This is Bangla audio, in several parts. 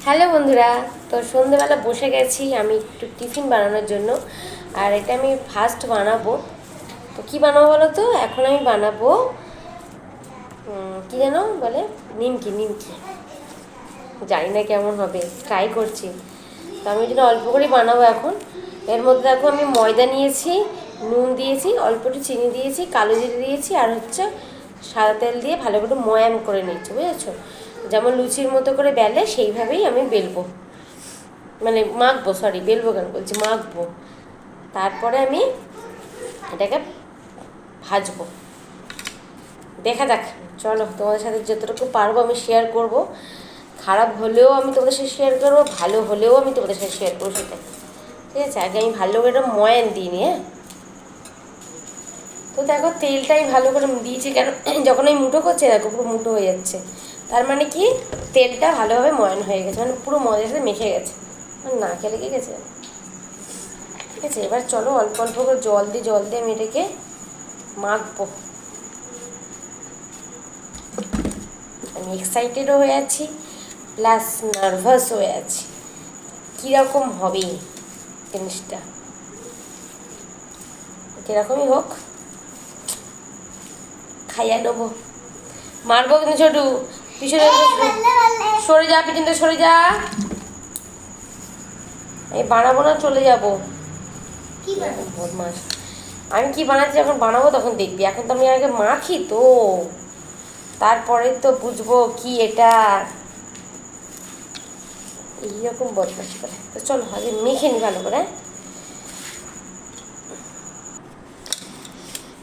হ্যালো বন্ধুরা, তো সন্ধ্যেবেলা বসে গেছি আমি একটু টিফিন বানানোর জন্য। আর এটা আমি ফার্স্ট বানাবো। তো কী বানাবো বলো তো? এখন আমি বানাবো কী যেন বলে, নিমকি। জানি না কেমন হবে, ট্রাই করছি। তো আমি যেটা অল্প করেই বানাবো এখন। এর মধ্যে দেখো আমি ময়দা নিয়েছি, নুন দিয়েছি, অল্প একটু চিনি দিয়েছি, কালো জিরে দিয়েছি, আর হচ্ছে সাদা তেল দিয়ে ভালো করে ময়াম করে নিচ্ছি, বুঝেছো? যেমন লুচির মতো করে বেলে সেইভাবেই আমি বেলবো, মানে মাখবো, সরি বেলবো কেন বলছি, মাখবো। তারপরে আমি এটাকে ভাজবো। দেখা যাক, চলো তোমাদের সাথে যতটুকু পারবো আমি শেয়ার করব। খারাপ হলেও আমি তোমাদের সাথে শেয়ার করবো, ভালো হলেও আমি তোমাদের সাথে শেয়ার করবো, সেটা ঠিক আছে। আগে আমি ভালো করে এটা ময়ান দিইনি, হ্যাঁ। তো দেখো তেলটাই ভালো করে দিয়েছি, কেন যখন আমি মুঠো করছি দেখো পুরো মুঠো হয়ে যাচ্ছে, তার মানে কি তেলটা ভালোভাবে ময়ান হয়ে গেছে, মানে পুরো ময়দার সাথে মিশে গেছে, না খেলে গেছে। ঠিক আছে, এবার চলো অল্প অল্প করে জল দিয়ে আমি এটাকে মাখবো। আমি এক্সাইটেডও হয়ে আছি, প্লাস নার্ভাস হয়ে আছি কীরকম হবে জিনিসটা। কীরকমই হোক, খাইয়া নেবো। মারবো কিন্তু ছোটু, পিছনে সরে যা, পিছনটা সরে যা। আমি বানাবো না, চলে যাবো। বদমাস, আমি কি বানাচ্ছি যখন বানাবো তখন দেখবি, এখন তো আমি আগে মাখি, তো তারপরে তো বুঝবো কি এটা। এইরকম বদমাস করে, তো চলো আগে মেখে নি ভালো করে।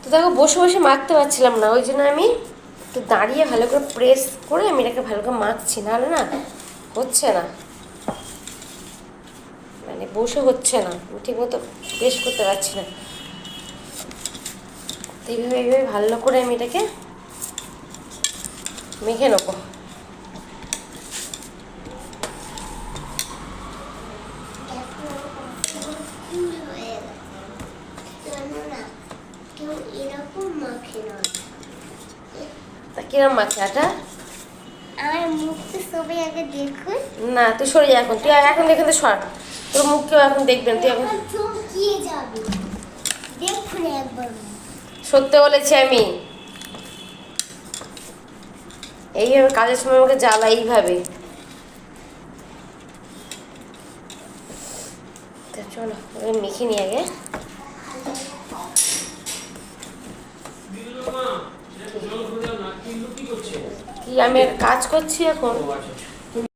তো দেখো বসে বসে মাখতে পারছিলাম না, ওই জন্য আমি একটু দাঁড়িয়ে ভালো করে প্রেস করে আমি এটাকে ভালো করে মাখছি, নাহলে না হচ্ছে না, মানে বসে হচ্ছে না, ঠিক মতো প্রেস করতে পারছি না। তো এইভাবে ভালো করে আমি এটাকে মেখে নেবো। তা কিরম মাখে আটা? আমার মুখটা সবাই আগে দেখুন। না তুই সরে যা, এখন তুই এখন দেখে তো সর, তোর মুখ কেউ এখন দেখবেন, তুই এখন চমকিয়ে যাবে, দেখুন একবার। সত্যি বলেছি আমি, এইভাবে কাজের সময় আমাকে জ্বালা এইভাবে। চলো মেখে নি আগে। কি আমি কাজ করছি এখন?